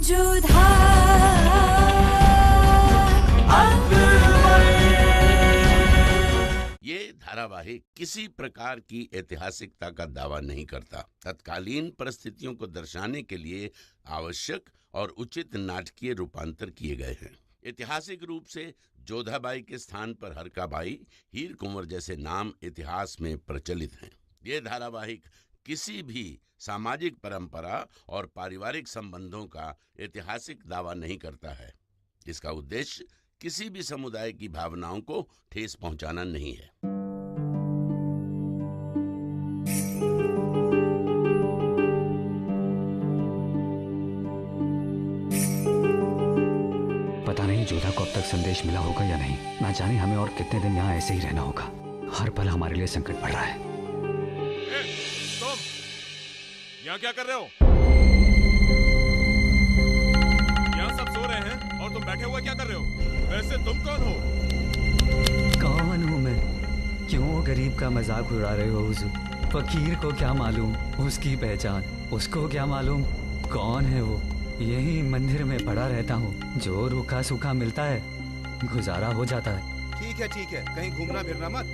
ये धारावाहिक किसी प्रकार की ऐतिहासिकता का दावा नहीं करता। तत्कालीन परिस्थितियों को दर्शाने के लिए आवश्यक और उचित नाटकीय रूपांतर किए गए हैं। ऐतिहासिक रूप से जोधाबाई के स्थान पर हरकाबाई, हीर कुंवर जैसे नाम इतिहास में प्रचलित हैं। ये धारावाहिक किसी भी सामाजिक परंपरा और पारिवारिक संबंधों का ऐतिहासिक दावा नहीं करता है। इसका उद्देश्य किसी भी समुदाय की भावनाओं को ठेस पहुंचाना नहीं है। पता नहीं जोधा को अब तक संदेश मिला होगा या नहीं। ना जाने हमें और कितने दिन यहाँ ऐसे ही रहना होगा। हर पल हमारे लिए संकट बढ़ रहा है। तुम यहाँ क्या कर रहे हो? यहाँ सब सो रहे हैं और तुम बैठे हुए क्या कर रहे हो? वैसे तुम कौन हो? कौन हूँ मैं? क्यों गरीब का मजाक उड़ा रहे हो हुजूर? फकीर को क्या मालूम उसकी पहचान, उसको क्या मालूम कौन है वो। यही मंदिर में पड़ा रहता हूँ, जो रूखा सूखा मिलता है गुजारा हो जाता है। ठीक है, कहीं घूमना फिरना मत,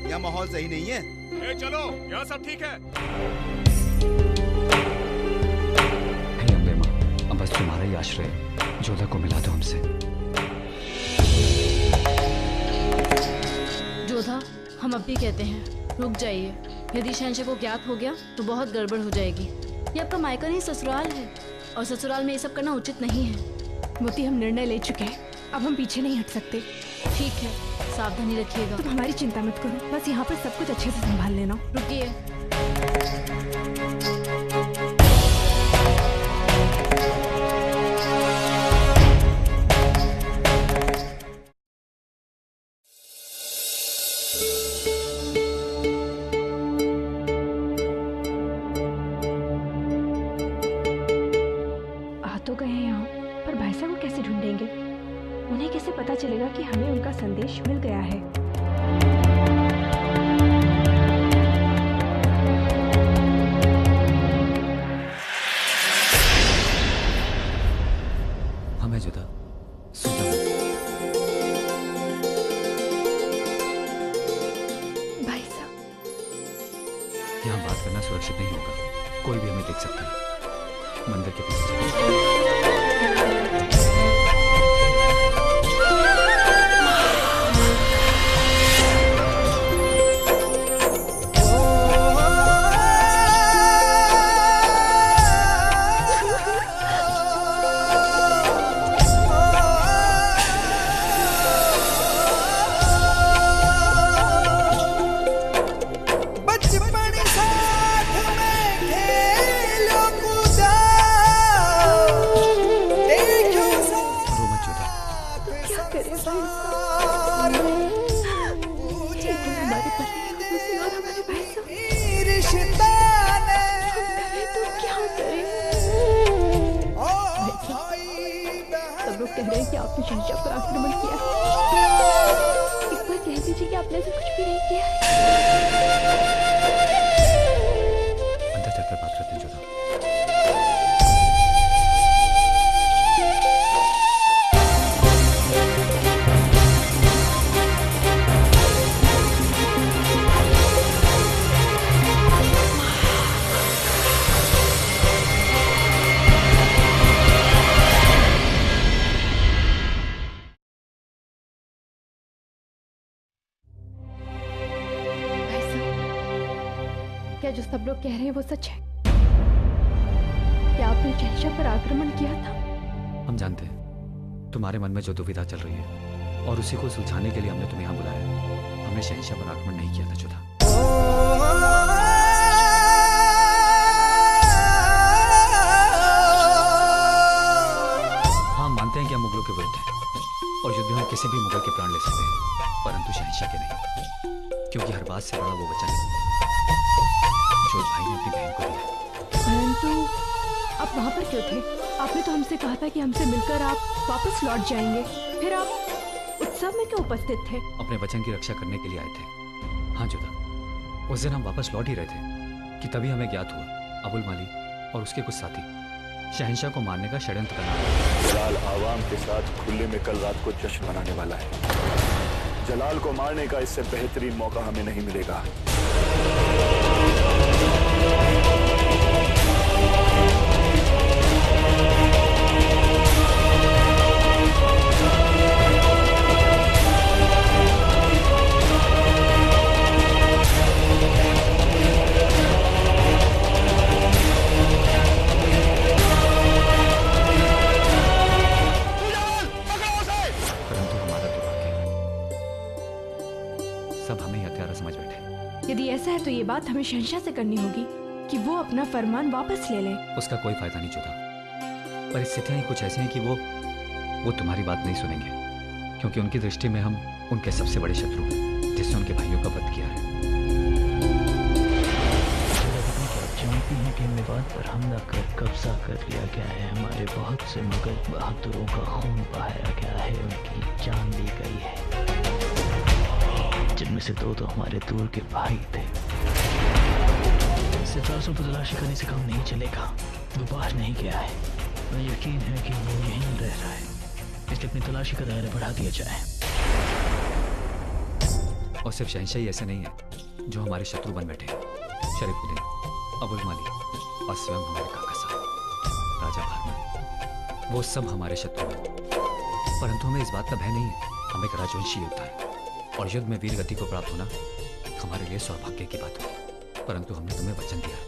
यहाँ माहौल सही नहीं है। ए चलो, यहाँ सब ठीक है। हे अम्बे माँ, अब बस तुम्हारा ही आश्रय, जोधा को मिला दो हमसे। जोधा, हम अब भी कहते हैं रुक जाइए। यदि शहंशाह को ज्ञात हो गया तो बहुत गड़बड़ हो जाएगी। ये आपका मायका नहीं ससुराल है, और ससुराल में ये सब करना उचित नहीं है। मोती, हम निर्णय ले चुके हैं, अब हम पीछे नहीं हट सकते। ठीक है, सावधानी रखिएगा। तुम हमारी चिंता मत करो, बस यहाँ पर सब कुछ अच्छे से संभाल लेना। रुकिए। तो गए हैं यहाँ, पर भाई साहब को कैसे ढूंढेंगे? उन्हें कैसे पता चलेगा कि हमें उनका संदेश मिल गया है? हमें जोधा सुना। भाई साहब, यहाँ बात करना सुरक्षित नहीं होगा। कोई भी हमें देख सकता है। मंदिर के पीछे कह रहे हैं कि आपने शहंशाह पर आक्रमण किया। एक बार कह दीजिए कि आपने ऐसा कुछ भी नहीं किया। अंदर चलकर बात करते हैं जोधा। क्या जो सब लोग कह रहे हैं वो सच है? क्या आपने शहंशाह पर आक्रमण किया था? हम जानते हैं तुम्हारे मन में जो दुविधा चल रही है, और उसी को सुलझाने के लिए हमने तुम्हें यहाँ बुलाया। हमने शहंशाह पर आक्रमण नहीं किया था जोधा। हाँ, मानते हैं कि हम मुगलों के विरुद्ध हैं, और युद्ध में हम किसी भी मुगल के प्राण ले सकते हैं, परंतु शहंशाह के नहीं, क्योंकि हर बात से बड़ा वो वचन है जो भाई ने अपनी बहन को दिया। परंतु आप वहाँ पर क्यों थे? आपने तो हमसे कहा था कि हमसे मिलकर आप वापस लौट जाएंगे, फिर आप उत्सव में क्यों उपस्थित थे? अपने वचन की रक्षा करने के लिए आए थे। हाँ जोधा, उस दिन हम वापस लौट ही रहे थे कि तभी हमें ज्ञात हुआ अबुल माली और उसके कुछ साथी शहंशाह को मारने का षड्यंत्र करना। जलाल आवाम के साथ खुले में कल रात को जश्न मनाने वाला है। जलाल को मारने का इससे बेहतरीन मौका हमें नहीं मिलेगा। सब हमें हत्यारा समझ बैठे। यदि ऐसा है तो ये बात हमें शहंशाह से करनी होगी कि वो अपना फरमान वापस ले ले। उसका कोई फायदा नहीं जोधा। परिस्थितियां ही कुछ ऐसी हैं कि वो तुम्हारी बात नहीं सुनेंगे, क्योंकि उनकी दृष्टि में हम उनके सबसे बड़े शत्रु हैं, जिसने उनके भाइयों का वध किया है। जानती हैं कि मेवात पर हमला कर कब्जा कर लिया गया है। हमारे बहुत से मुगल बहादुरों का खून बहाया गया है, उनकी जान ली गई है, जिनमें से दो तो हमारे दूर के भाई थे। सिफारसों पर तलाशी करने से काम नहीं चलेगा। वो बाहर नहीं गया है, मुझे यकीन है कि वो यहीं रह रहा है, इसलिए अपनी तलाशी का दायरा बढ़ा दिया जाए। और सिर्फ शहंशाह ही ऐसे नहीं है जो हमारे शत्रु बन बैठे। शरीफुद्दीन, अबुल माली और स्वयं हमारे काका साहब राजा भारमल, वो सब हमारे शत्रु हैं। परंतु हमें इस बात का भय नहीं है। हम एक राजवंशी योद्धा है और युद्ध में वीर गति को प्राप्त होना हमारे लिए सौभाग्य की बात होगी। परंतु हमने तुम्हें वचन दिया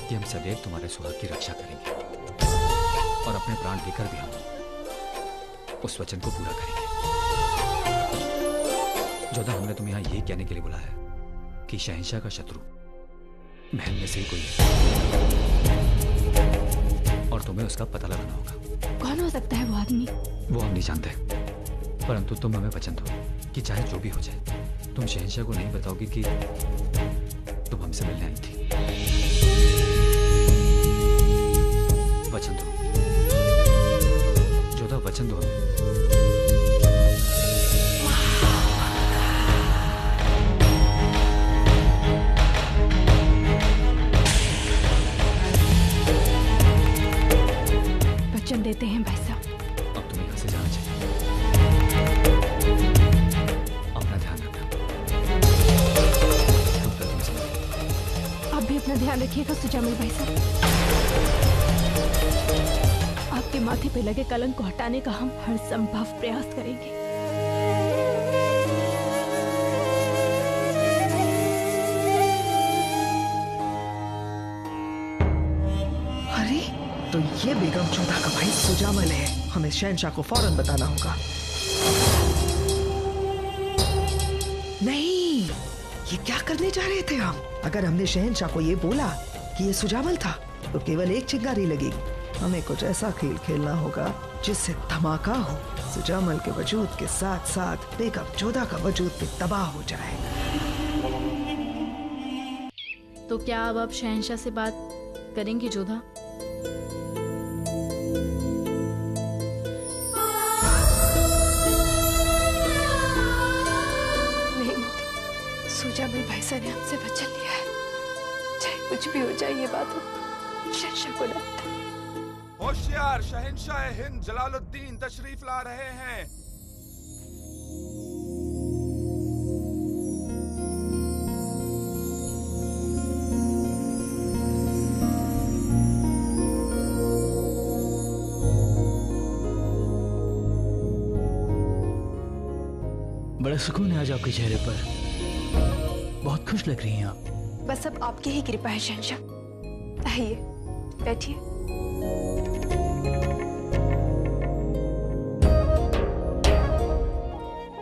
कि हम सदैव तुम्हारे सुहाग की रक्षा करेंगे और अपने प्राण देकर भी हम उस वचन को पूरा करेंगे। जोधा, हमने तुम्हें यहाँ यही कहने के लिए बुलाया है कि शहंशाह का शत्रु महल में से ही कोई है और तुम्हें उसका पता लगाना होगा। कौन हो सकता है वो आदमी? वो हम नहीं जानते, परंतु तुम हमें वचन दो कि चाहे जो भी हो जाए तुम शहंशाह को नहीं बताओगी कि तुम हमसे मिलने आई थी। वचन दो जोधा, वचन दो हमें। वचन देते हैं भाई साहब। अब तुम्हें यहाँ से जाना चाहिए। अपना ध्यान रखना। आप भी अपना ध्यान रखिएगा सुजामिल भाई साहब। आपके माथे पे लगे कलंक को हटाने का हम हर संभव प्रयास करेंगे। अरे, तो ये बेगम जोधा का भाई सुजामल है। हमें शहंशाह को फौरन बताना होगा। नहीं, ये क्या करने जा रहे थे हम? अगर हमने शहंशाह को ये बोला कि ये सुजामल था तो केवल एक चिंगारी लगेगी। हमें कुछ ऐसा खेल खेलना होगा जिससे धमाका हो, सुजामल के वजूद के साथ साथ बेगम जोधा का वजूद भी तबाह हो जाए। तो क्या अब आप शहंशाह से बात करेंगे जोधा? सुजामिल भाई साहब ने हमसे वचन लिया है, चाहे कुछ भी हो जाए ये बात हो शहंशाह को न बताएं। होशियार, शहंशाह हिंद जलालुद्दीन तशरीफ ला रहे हैं। बड़ा सुकून है आज आपके चेहरे पर, बहुत खुश लग रही हैं आप। बस अब आपकी ही कृपा है शहंशाह। आइए बैठिए।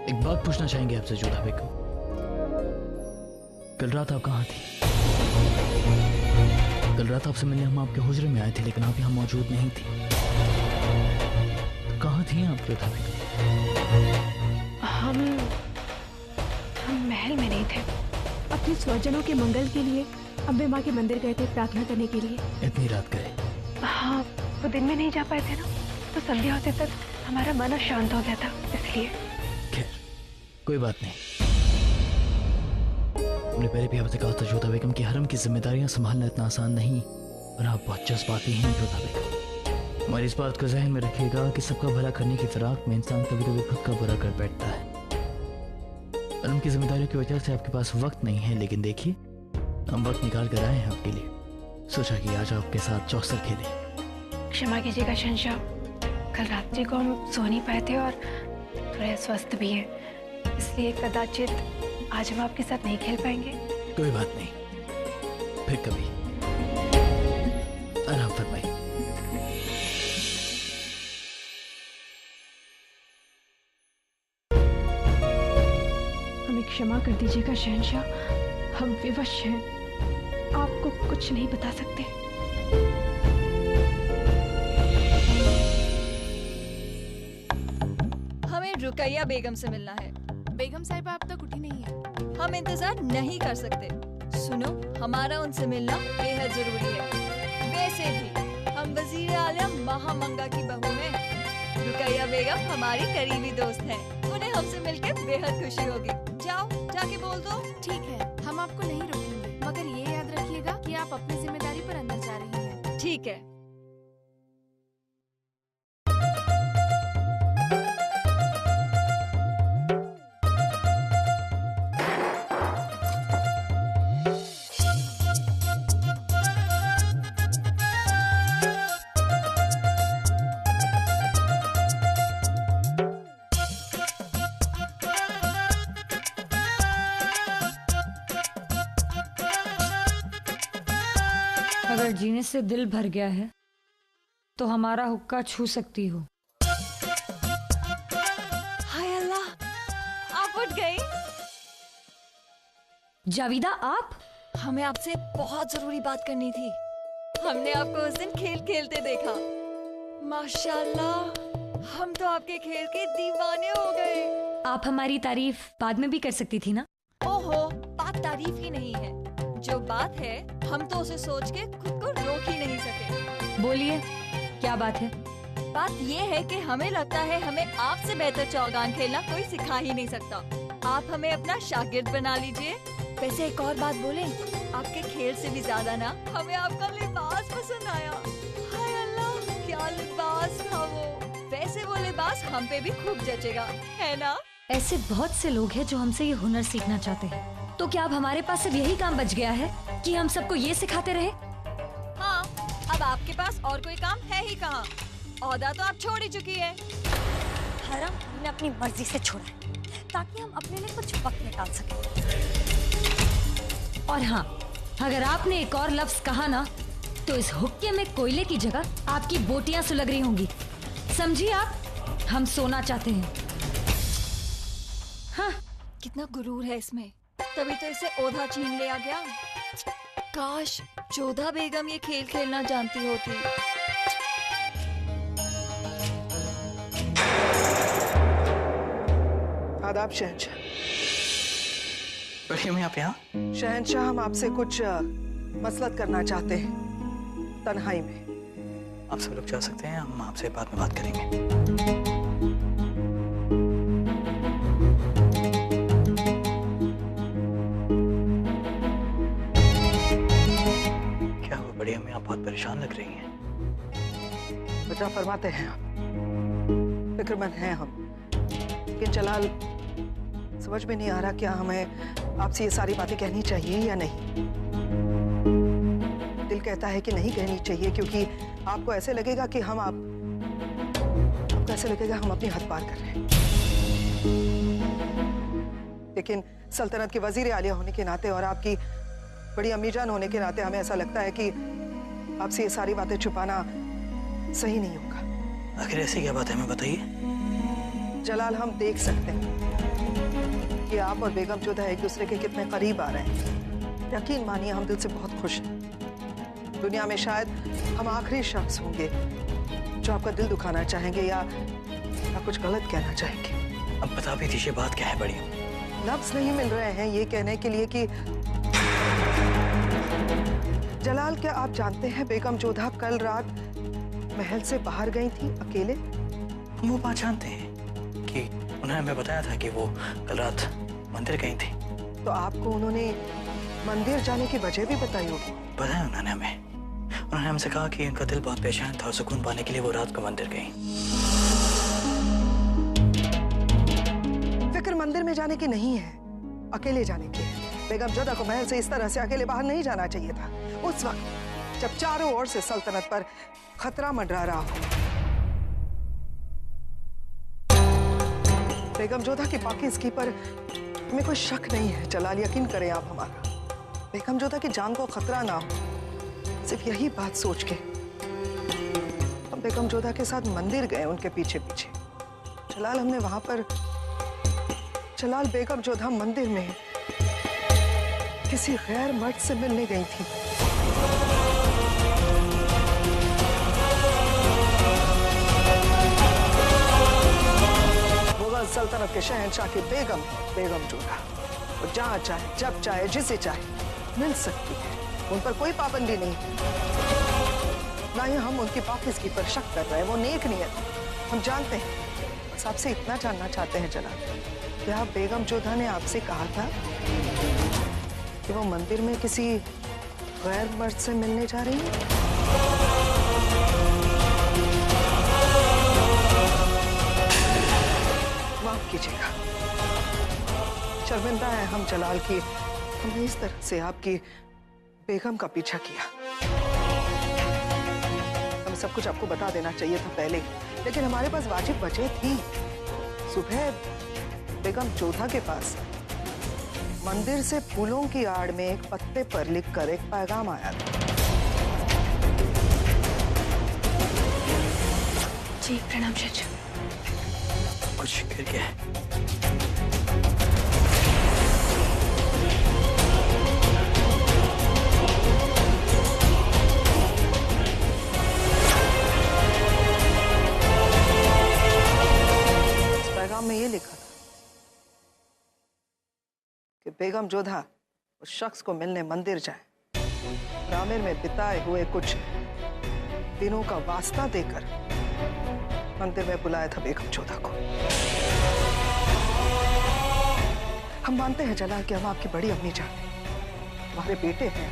एक बात पूछना चाहेंगे आपसे जोधा बेगम। कल रात आप कहाँ थी? कल रात आपसे मिलने हम आपके हुजरे में आए थे, लेकिन आप यहाँ मौजूद नहीं थी। तो कहाँ थी आप जोधा बेगम? हम महल में नहीं थे, अपने स्वजनों के मंगल के लिए अम्बे माँ के मंदिर गए थे प्रार्थना करने के लिए। इतनी रात गए? हाँ, वो दिन में नहीं जा पाए थे ना, तो संध्या होते तक हमारा मन शांत हो गया था, इसलिए। खैर, कोई बात नहीं। हमने पहले भी आपसे कहा था जोधा बेगम कि हरम की जिम्मेदारियां संभालना इतना आसान नहीं, और आप बहुत जज्बाती हैं जोधा बेगम। हमारी इस बात को जहन में रखिएगा कि सबका भला करने की फिराक में इंसान कभी कभी खुद का बुरा कर बैठता है। और उनकी जिम्मेदारियों की वजह से आपके पास वक्त नहीं है, लेकिन देखिए हम वक्त निकाल कर आए हैं आपके लिए। सोचा कि आज आपके साथ चौसर खेलें। क्षमा कीजिएगा शहंशाह, कल रात्रि को हम सो नहीं पाए थे और थोड़े अस्वस्थ भी हैं, इसलिए कदाचित आज हम आपके साथ नहीं खेल पाएंगे। कोई बात नहीं, फिर कभी। आराम फरमाइए। हमें क्षमा कर दीजिएगा शहंशाह, हम विवश हैं, आपको कुछ नहीं बता सकते। हमें रुकैया बेगम से मिलना है। बेगम साहिबा अब तक उठी नहीं है। हम इंतजार नहीं कर सकते। सुनो, हमारा उनसे मिलना बेहद जरूरी है। वैसे भी हम वजीर आलम महामंगा की बहू हैं। रुकैया बेगम हमारी करीबी दोस्त हैं। उन्हें हमसे मिलकर बेहद खुशी होगी। जाओ, जाके बोल दो। ठीक है, हम आपको नहीं रोकेंगे, मगर ये याद रखिएगा कि आप अपनी जिम्मेदारी पर अंदर जा रही हैं। ठीक है। अगर जीने से दिल भर गया है तो हमारा हुक्का छू सकती हो। हाय अल्लाह, आप उठ गई। जाविदा, आप? हमें आपसे बहुत जरूरी बात करनी थी। हमने आपको उस दिन खेल खेलते देखा। माशाल्लाह, हम तो आपके खेल के दीवाने हो गए। आप हमारी तारीफ बाद में भी कर सकती थी ना। ओहो, बात तारीफ की नहीं है, जो बात है हम तो उसे सोच के खुद को रोक ही नहीं सके। बोलिए, क्या बात है? बात ये है कि हमें लगता है हमें आपसे बेहतर चौगान खेलना कोई सिखा ही नहीं सकता। आप हमें अपना शागिर्द बना लीजिए। वैसे एक और बात बोले, आपके खेल से भी ज्यादा ना हमें आपका लिबास पसंद आया। हाय अल्लाह, क्या लिबास था वो। वैसे वो लिबास हम पे भी खूब जचेगा, है ना? ऐसे बहुत से लोग हैं जो हमसे ये हुनर सीखना चाहते हैं। तो क्या अब हमारे पास सिर्फ यही काम बच गया है कि हम सबको ये सिखाते रहे? हाँ, अब आपके पास और कोई काम है ही कहाँ। औहदा तो आप छोड़ ही चुकी है। हरम हमने अपनी मर्जी से छोड़ा है ताकि हम अपने लिए कुछ वक्त निकाल सकें। और हाँ, अगर आपने एक और लफ्ज कहा ना तो इस हुक्के में कोयले की जगह आपकी बोटियां सुलग रही होंगी। समझिए आप, हम सोना चाहते हैं। हाँ, कितना गुरूर है इसमें, तभी तो इसे ओधा छीन लिया गया। काश जोधा बेगम ये खेल खेलना जानती होती। आदाब शहंशाह। बढ़िया, मैं आप यहाँ? शहंशाह, हम आपसे कुछ मसलत करना चाहते हैं तन्हाई में। आप सब लोग जा सकते हैं, हम आपसे बाद में बात करेंगे। बढ़िया, में आप बहुत परेशान लग रही हैं। बचा फरमाते हैं आप, फिक्रमंद हैं हम, लेकिन जलाल समझ में नहीं आ रहा क्या हमें आपसे ये सारी बातें कहनी चाहिए या नहीं। दिल कहता है कि नहीं कहनी चाहिए क्योंकि आपको ऐसे लगेगा कि आपको ऐसे लगेगा हम अपनी हद पार कर रहे हैं। लेकिन सल्तनत के वजीर आलिया होने के नाते और आपकी बड़ी अम्मीजान होने के नाते हमें ऐसा लगता है कि आपसे ये सारी बातें छुपाना सही नहीं होगा। आखिर ऐसी क्या बात है, हमें बताइए। जलाल, हम देख सकते हैं कि आप और बेगम जोधा एक दूसरे के कितने करीब आ रहे हैं। यकीन मानिए, हम दिल से बहुत खुश हैं। दुनिया में शायद हम आखिरी शख्स होंगे जो आपका दिल दुखाना चाहेंगे या कुछ गलत कहना चाहेंगे। अब बता भी दीजिए, बात क्या है? बड़ी लफ्ज नहीं मिल रहे हैं ये कहने के लिए कि जलाल, क्या आप जानते हैं बेगम जोधा कल रात महल से बाहर गई थी अकेले? हम वो बात जानते हैं कि उन्होंने हमें बताया था कि वो कल रात मंदिर गई थी। तो आपको उन्होंने मंदिर जाने की वजह भी बताई होगी? बताया उन्होंने हमें। उन्होंने हमसे कहा कि उनका दिल बहुत बेचैन था और सुकून पाने के लिए वो रात को मंदिर गई। फिक्र मंदिर में जाने की नहीं है, अकेले जाने की है। बेगम जोधा को महल से इस तरह से अकेले बाहर नहीं जाना चाहिए था उस वक्त जब चारों ओर से सल्तनत पर खतरा मंडरा रहा हो। बेगम जोधा की पाकीज़गी पर हमें कोई शक नहीं है जलाल, यकीन करें आप हमारा। बेगम जोधा की जान को खतरा ना हो, सिर्फ यही बात सोच के हम बेगम जोधा के साथ मंदिर गए उनके पीछे पीछे। जलाल, हमने वहां पर जलाल बेगम जोधा मंदिर में किसी गैर मर्द से मिलने गई थी। मुगल सल्तनत के शहंशाह की बेगम है बेगम जोधा। वो जहां चाहे जब चाहे जिसे चाहे मिल सकती है, उन पर कोई पाबंदी नहीं। ना ही हम उनकी पाकीज़गी पर शक कर रहे हैं, वो नेक नियत हम जानते हैं। बस आपसे इतना जानना चाहते हैं जनाब, क्या बेगम जोधा ने आपसे कहा था कि वो मंदिर में किसी गैर मर्द से मिलने जा रही है? माफ कीजिएगा, शर्मिंदा है हम जलाल की, हमने इस तरह से आपकी बेगम का पीछा किया। हमें सब कुछ आपको बता देना चाहिए था पहले, लेकिन हमारे पास वाजिब वजह थी। सुबह बेगम जोधा के पास मंदिर से फूलों की आड़ में एक पत्ते पर लिखकर एक पैगाम आया था। जी प्रणाम चाचा। कुछ गिर गया है। इस पैगाम में ये लिखा था कि बेगम जोधा उस शख्स को मिलने मंदिर जाए। रामेर में बिताए हुए कुछ दिनों का वास्ता देकर मंदिर में बुलाया था बेगम जोधा को। हम मानते हैं जलाल कि हम आपकी बड़ी अम्मी जान हैं, हमारे बेटे हैं,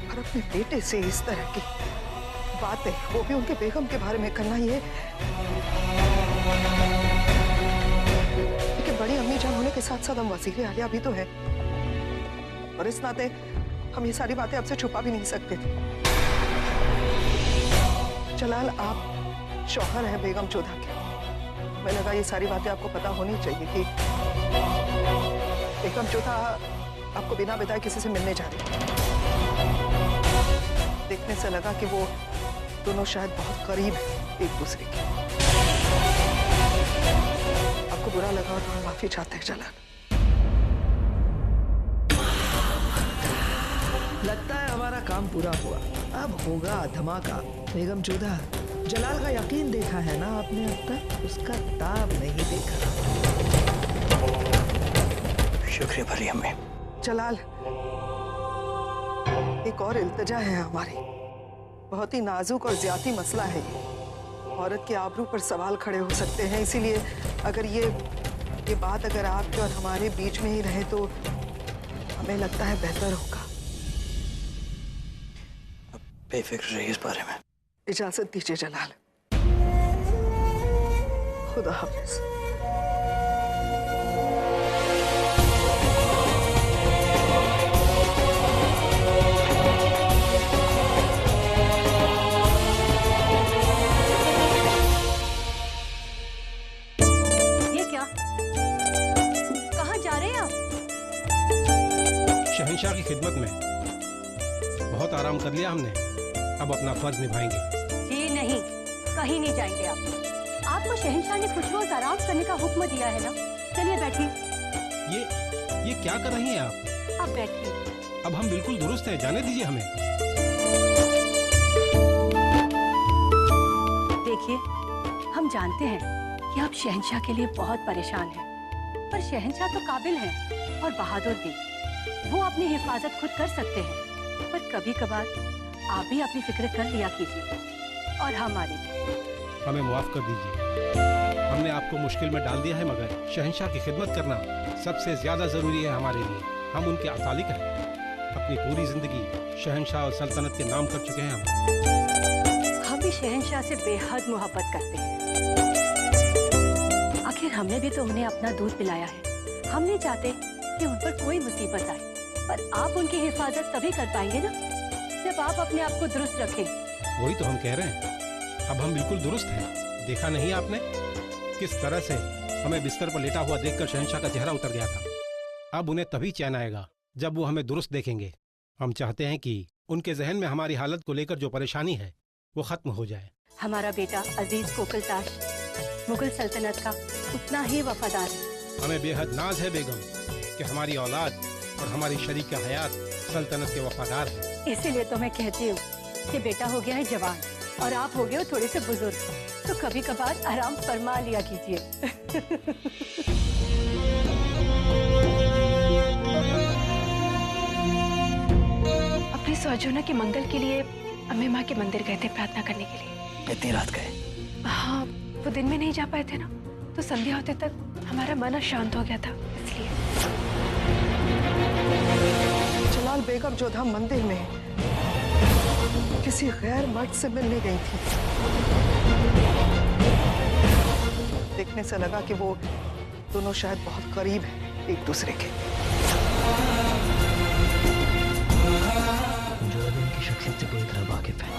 और अपने बेटे से इस तरह की बातें, वो भी उनके बेगम के बारे में करना, ये बड़ी अम्मी जान होने के साथ साथ हम वसीले आलिया भी तो है, और इस नाते हम ये सारी बातें आपसे छुपा भी नहीं सकते थे। जलाल, आप शौहर हैं बेगम जोधा के, हमें लगा ये सारी बातें आपको पता होनी चाहिए कि बेगम जोधा आपको बिना बताए किसी से मिलने जा रही है। देखने से लगा कि वो दोनों शायद बहुत करीब हैं एक दूसरे के। आपको बुरा लगा तो हम माफी चाहते हैं जलाल। लगता है हमारा काम पूरा हुआ, अब होगा धमाका। बेगम जोधा, जलाल का यकीन देखा है ना आपने अब तक, उसका ताब नहीं देखा। शुक्रिया भरी अम्मी। जलाल, एक और इल्तिजा है हमारी, बहुत ही नाजुक और ज्यादा मसला है ये। औरत के आबरू पर सवाल खड़े हो सकते हैं, इसीलिए अगर ये बात अगर आपके और हमारे बीच में ही रहे तो हमें लगता है बेहतर होगा। बेफिक्र रहिए इस बारे में। इजाजत दीजिए जलाल, खुदा हाफिज। शहंशाह की खिदमत में बहुत आराम कर लिया हमने, अब अपना फर्ज निभाएंगे। जी नहीं, कहीं नहीं जाएंगे आप। आपको शहंशाह ने कुछ रोज आराम करने का हुक्म दिया है ना। चलिए बैठिए। ये क्या कर रही हैं आप? आप बैठिए। अब हम बिल्कुल दुरुस्त हैं, जाने दीजिए हमें। देखिए, हम जानते हैं कि आप शहंशाह के लिए बहुत परेशान हैं, पर शहंशाह तो काबिल हैं और बहादुर भी। वो अपनी हिफाजत खुद कर सकते हैं, पर कभी कभार आप भी अपनी फिक्र कर लिया कीजिए, और हमारी भी। हमें माफ कर दीजिए, हमने आपको मुश्किल में डाल दिया है, मगर शहंशाह की खिदमत करना सबसे ज्यादा जरूरी है हमारे लिए। हम उनके अतालिक हैं। अपनी पूरी जिंदगी शहंशाह और सल्तनत के नाम कर चुके हैं हम भी शहंशाह से बेहद मोहब्बत करते हैं। आखिर हमने भी तो उन्हें अपना दूध पिलाया है। हम नहीं चाहते कि उन पर कोई मुसीबत आए, पर आप उनकी हिफाजत तभी कर पाएंगे ना जब आप अपने आप को दुरुस्त रखें। वही तो हम कह रहे हैं, अब हम बिल्कुल दुरुस्त हैं। देखा नहीं आपने किस तरह से हमें बिस्तर पर लेटा हुआ देखकर शहंशाह का चेहरा उतर गया था। अब उन्हें तभी चैन आएगा जब वो हमें दुरुस्त देखेंगे। हम चाहते हैं कि उनके जहन में हमारी हालत को लेकर जो परेशानी है वो खत्म हो जाए। हमारा बेटा अजीज कोकिलताश मुगल सल्तनत का उतना ही वफादार है। हमें बेहद नाज है बेगम कि हमारी औलाद और हमारी शरीक हयात सल्तनत के वफादार हैं। इसीलिए तो मैं कहती हूँ कि बेटा हो गया है जवान और आप हो गए हो थोड़े से बुजुर्ग, तो कभी कभार आराम फरमा लिया कीजिए। अपने स्वजनों के मंगल के लिए अम्मे माँ के मंदिर गए थे प्रार्थना करने के लिए। इतनी रात गए? हाँ, वो दिन में नहीं जा पाए थे ना, तो संध्या होते तक हमारा मन शांत हो गया था, इसलिए। जलाल बेगम जोधा मंदिर में किसी गैर मर्द से मिलने गई थी। देखने से लगा कि वो दोनों शायद बहुत करीब हैं एक दूसरे के। की शख्सियत से पूरी तरह वाकिफ है।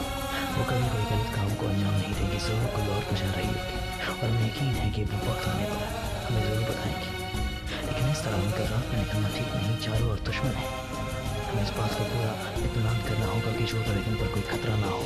वो कभी कोई गलत काम को अंजाम नहीं देगी, जरूर कोई और गुजर रही होगी और हमें यकीन है कि वो वक्त आने पर हमें जरूर बताएंगी। लेकिन इस तरह उनका रात में निकलना ठीक नहीं, चारों और दुश्मन है। हमें इस बात का पूरा इत्मीनान करना होगा कि जोधा बेगम पर कोई खतरा ना हो।